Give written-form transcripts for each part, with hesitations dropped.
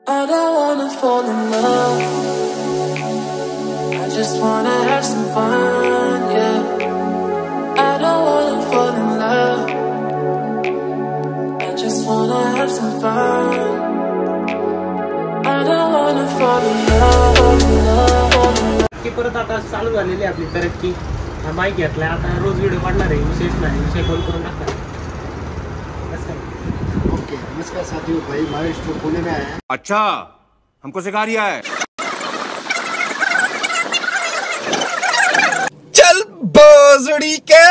I don't wanna fall in love. I just wanna have some fun, yeah. I don't wanna fall in love. I just wanna have some fun. I don't wanna fall in love. की परत आता चालू झालेली आपली तरक्की. हा mic घेतलाय आता रोज व्हिडिओ काढणार आहे. विशेष नाही, विषय कॉल करून टाकणार. ओके, नमस्कार साथियों, भाई महेश तो पुणे में आया है। अच्छा, हमको सिखा रिया है। चल बोजड़ी के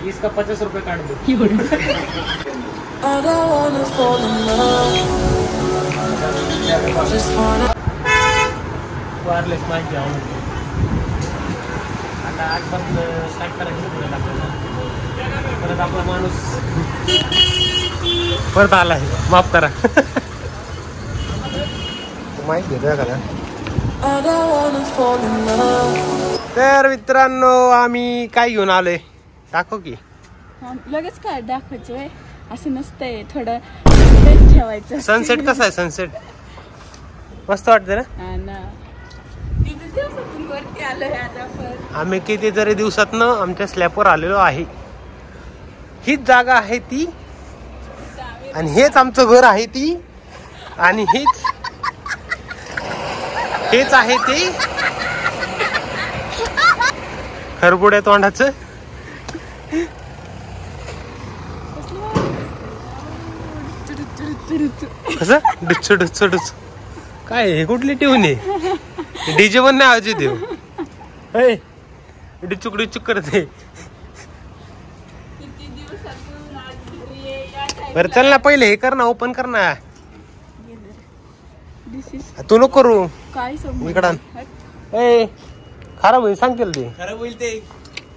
इसका 50 रुपये काट दो। I don't wanna fall in love. I just wanna. Wireless mic घ्यावं आता आजपासून स्टार्ट करायचं पुढे आपल्याला. परत आपला माणूस परत आलाय, माफ करा. माहित घेतोय का? I don't wanna fall in love. तर मित्रांनो आम्ही काय घेऊन आलोय दाखव की. लगेच काय दाखवायचं असं नसतंय, थोडं स्पेस ठेवायचं. सनसेट कसा आहे? सनसेट मस्त वाटतं ना. किती दिवसातून वरती आलोय आज आपण. आम्ही कितीतरी दिवसातनं आमच्या स्लॅपवर आलेलो आहे. हीच जागा आहे ती आणि हेच आमचं घर आहे ती आणि हेच आहे ते खरबुड्या तोंडाचं. कसं डुच्च डुच्च डुच्च काय हे? कुठली ट्यून आहे? डीजे पण नाही आवाज देऊ. डिचुक डिचुक करते. बरं चल ना, पहिले हे कर ना, ओपन कर ना. तू नको करू. काय इकडं खराब होईल सांगतील ते. खराब होईल ते.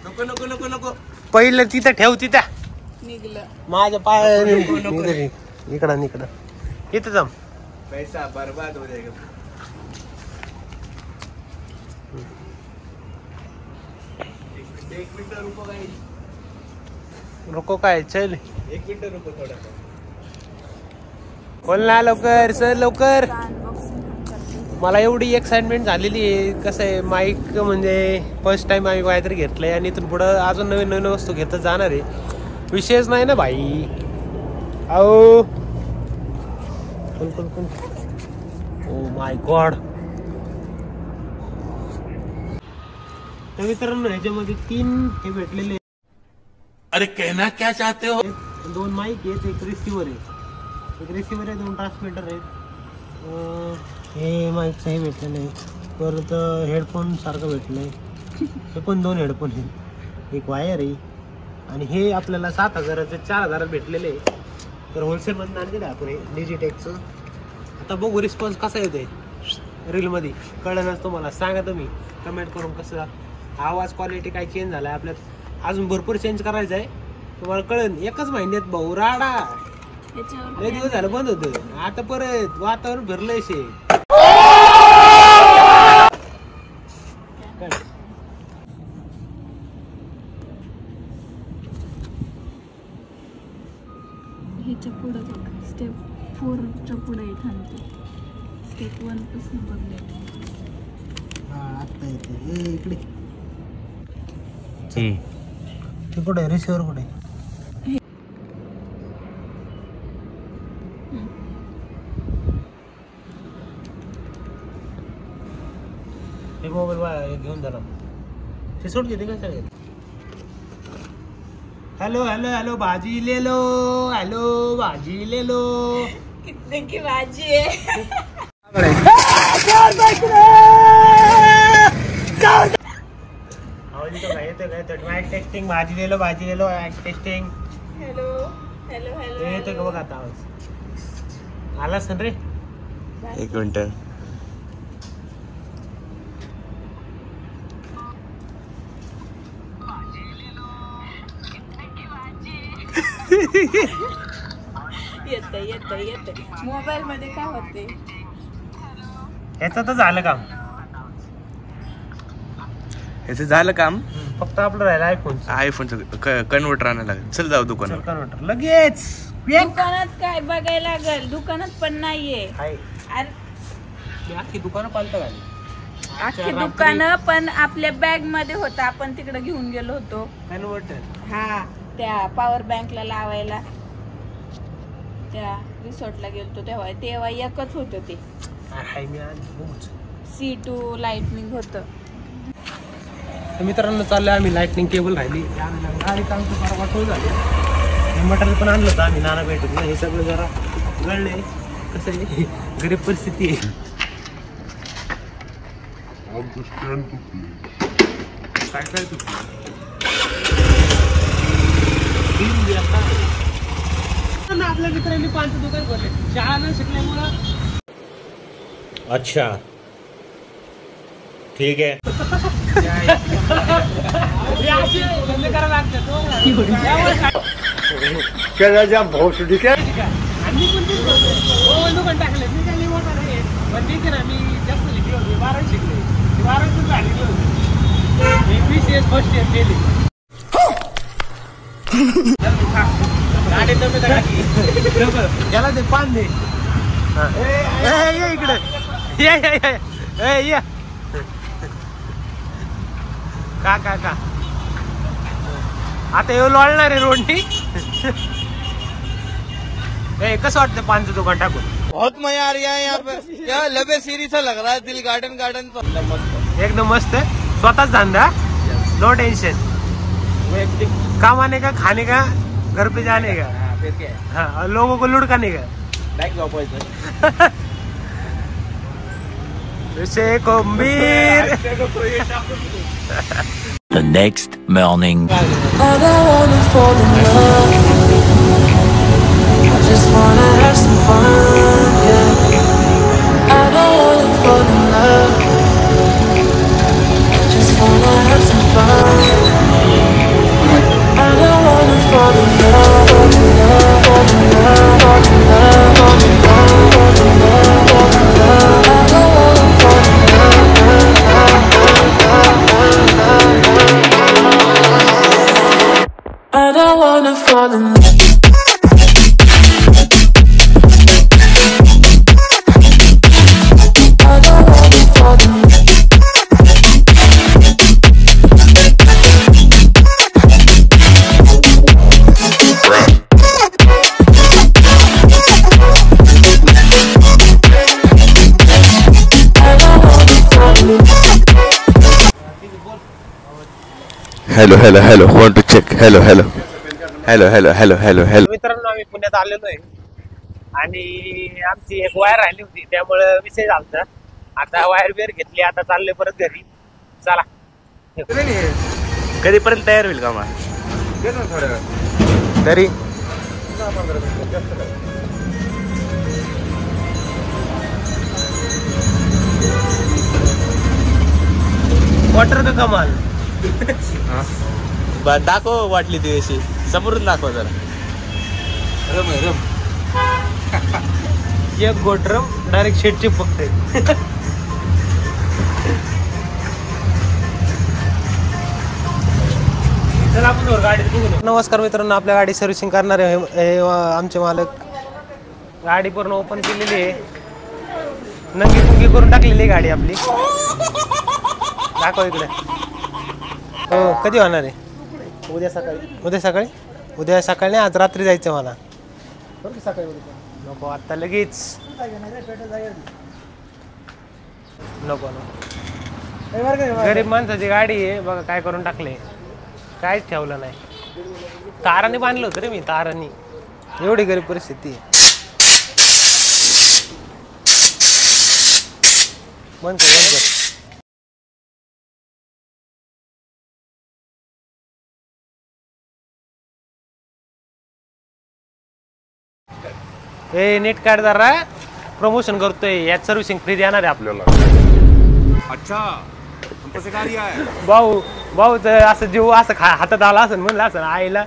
नको नको नको नको. पहिलं तिथं ठेव, तिथं निघलं माझ्या पाय. इकडं इकडं इथं जाम. पैसा बर्बाद हो जाएगा. एक मिनट रुको गाइस. रुको काय? चल एक मिनट रुको थोड़ा. बोल ना लवकर सर, लवकर. मला एवढी एक्साइटमेंट झालेली आहे. कसं आहे, माईक म्हणजे फर्स्ट टाइम आम्ही काहीतरी घेतलंय आणि इथून पुढं अजून नवीन नवीन वस्तू घेतच जाणार आहे. विषयच नाही ना भाई. आओ ओ माय गॉड. तर मित्रांनो ह्याच्यामध्ये 3 हे भेटलेले. अरे कहना क्या चाहते हो? 2 माईक आहेत, एक रिसिव्हर आहे. एक रिसिव्हर आहे, 2 ट्रान्समीटर आहेत. हे माईकचं हे भेटलेलं आहे. परत हेडफोन सारखं भेटलं आहे. हे पण 2 हेडफोन आहेत. एक वायर आहे आणि हे आपल्याला 7,000चे 4,000 भेटलेले आहे. तर होलसेलमधून आणलेलं आहे आपण हे डिजिटेकचं. आता बघू रिस्पॉन्स कसा येतोय रीलमध्ये. कळलंच तुम्हाला. सांगा तुम्ही कमेंट करून कसं आवाज क्वालिटी काय चेंज झाला आहे. आपल्यात अजून भरपूर चेंज करायचं आहे. तुम्हाला कळेल. एकच महिन्यात भाऊ राडा. लय दिवस झालं बंद होतं, आता परत वातावरण भरलंय शे. ह्याच्या पुढं स्टेप 4च्या पुढे थांबते. स्टेप 1 पासून बघले. आता येते इकडे. ते कुठे रिसिव्हर कुठे? हे मोबाईल घेऊन झाला. ते सोड घेते का सगळे. हेलो हेलो हेलो भाजी ले लो. हेलो भाजी ले लो. कितने की भाजी है? टेस्टिंग भाजी ले लो, भाजी ले low. Testing. Hello hello hello. येतो का बघ आता आवाज. आला सण रे. एक मिनट. येते मोबाईल मध्ये काय होते. याचं तर झालं काम. याचं झालं काम. फक्त आपलं राहिलं आयफोन. आयफोनचं कन्वर्टर आणायला लागेल. चल जाऊ दुकानावर. कन्वर्टर लगेच. दुकानात काय बघायला लागल, दुकानात पण नाहीये. आहे अरे मी अख्खी दुकानं पालतं घाली. अख्खी दुकानं पण आपल्या बॅग मध्ये होतं, आपण तिकडे घेऊन गेलो होतो. कन्व्हर्टर हा, त्या पॉवर बँकला लावायला त्या रिसॉर्टला गेलतो तेव्हा एकच होतं ते हाय मी C2 लाइटनिंग होतं. तर मित्रांनो चाललोय आम्ही. लाईटनिंग केबल राहिली गाडी काम तर फार वाटवून झाली. मटेरियल पण आणलं होतं आम्ही नाना भेटून. हे सगळं जरा गळले. कसं आहे गरीब परिस्थिती आहे. काय काय तू आपल्या मित्रांनी 5 दुकान खोलले शाळा न शिकल्यामुळं. अच्छा ठीक है. क्या भाऊ ठीक आहे. दुकान टाकले मी काही मोठा नाही पण ठीक आहे ना. मी जास्त शिकलो होतो. 12 शिकले. 12 झालेली होती. BCS फर्स्ट इयर केली. याला ते पान दे. ये इकडे ये का आता येऊ लोळणार आहे रोडनी. कसं वाटतं पानचं दुकान टाकून. बहुत मजा आ रहा है यहाँ पे. क्या लबे सीरी सा लग रहा है. दिल गार्डन एकदम मस्त है. स्वतःच धंदा. No tension. काम आने का, खाने का, घर पे जाने का. हाँ, लोगों को लुढ़काने का. कोंबीर. The next morning. I don't wanna fall in love. I just wanna have some fun, yeah. I don't wanna fall in love. I just wanna have some fun. I don't wanna fall in love, fall in love, fall in love, fall in love, fall in love, fall in love, fall in love. I don't wanna fall in love. I don't wanna fall in love. hello 1 to check. hello मित्रांनो आम्ही पुण्यात आलेलो आहे आणि आमची एक wire राहिली होती त्यामुळे विषय झाला. आता वायर बिअर घेतली. आता चालले परत घरी. चला. कधीपर्यंत तयार होईल का मग तरी. वॉटर का कमाल. दाखव वाटली ती अशी समोरून दाखव जरा. एक गोटरम डायरेक्ट शेटची फक्त. चला आपण गाडी बघू. नमस्कार मित्रांनो. आपल्या गाडी सर्व्हिसिंग करणारे हे आमचे मालक. गाडी पूर्ण ओपन केलेली आहे. नंगी पुंगी करून टाकलेली आहे गाडी आपली. दाखव इकडे. हो कधी होणार आहे. उद्या सकाळी नाही, आज रात्री जायचं मला. नको आता लगेच. नको गरीब माणसाची गाडी आहे बघा. काय करून टाकले. काहीच ठेवलं नाही. ताराने बांधलं होतं रे मी. ताराने. एवढी गरीब परिस्थिती आहे. बंद कर. हे नेट कार्ड जरा प्रमोशन करतोय. यात सर्व्हिसिंग फ्री देणार आहे आपल्याला. अच्छा हमको सिखा रिया है. भाऊ तर असं जीव असं हातात आला असं म्हणलं असं आईला.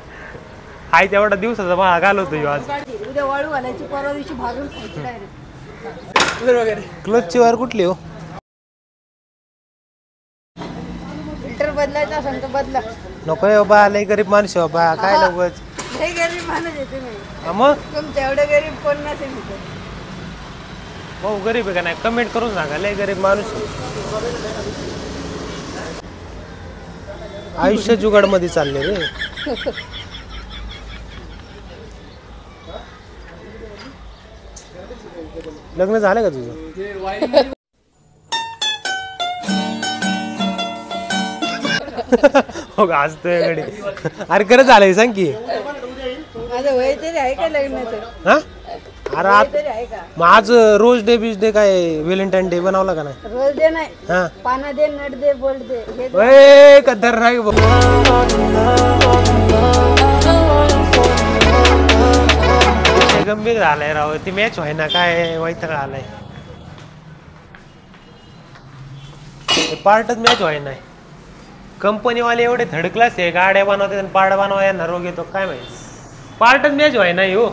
आई तेवढा दिवसाचा भाग घालवतो आज. उद्या वाळू घालायची, परवा दिवशी भाजून खायची डायरेक्ट. क्लोजची वायर कुठली हो. फिल्टर बदलायचा असेल तर बदला. नको बाबा. लय गरीब माणूस बाबा. काय लगच लय गरीब माणूस येते मी हा मग तुमच्या एवढं गरीब कोण नसेल इथे. भाऊ गरीब आहे का नाही कमेंट करून सांगा लय गरीब माणूस आहे. आयुष्य जुगाड मध्ये चालले रे. लग्न झालं का तुझं? हो का आज गडी अरे खरंच झालंय सांग की. माझं वय तरी आहे का लग्नाचं? हा अरे आज तरी आहे का? मग आज रोज डे बीच डे काय व्हॅलेंटाईन डे बनवला का नाही? रोज दे नाही हा पाना दे नट दे बोल्ट दे हे दे. ए कदर नाही गंभीर झालाय राव ती मॅच व्हाय ना काय वैताग आलाय पार्टच मॅच व्हाय नाही. कंपनीवाले एवढे थर्ड क्लास आहे गाड्या बनवतात आणि पार्ट बनवा यांना रोग येतो काय माहिती. पार्टच मॅच व्हाय नाही हो.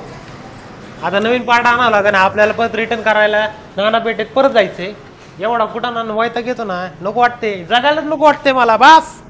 आता नवीन पार्ट आणावं लागेल आपल्याला परत रिटर्न करायला नाना पेठेत परत जायचंय. एवढा कुठं ना वैताग येतो ना नको वाटते जगायलाच नको वाटते मला. बस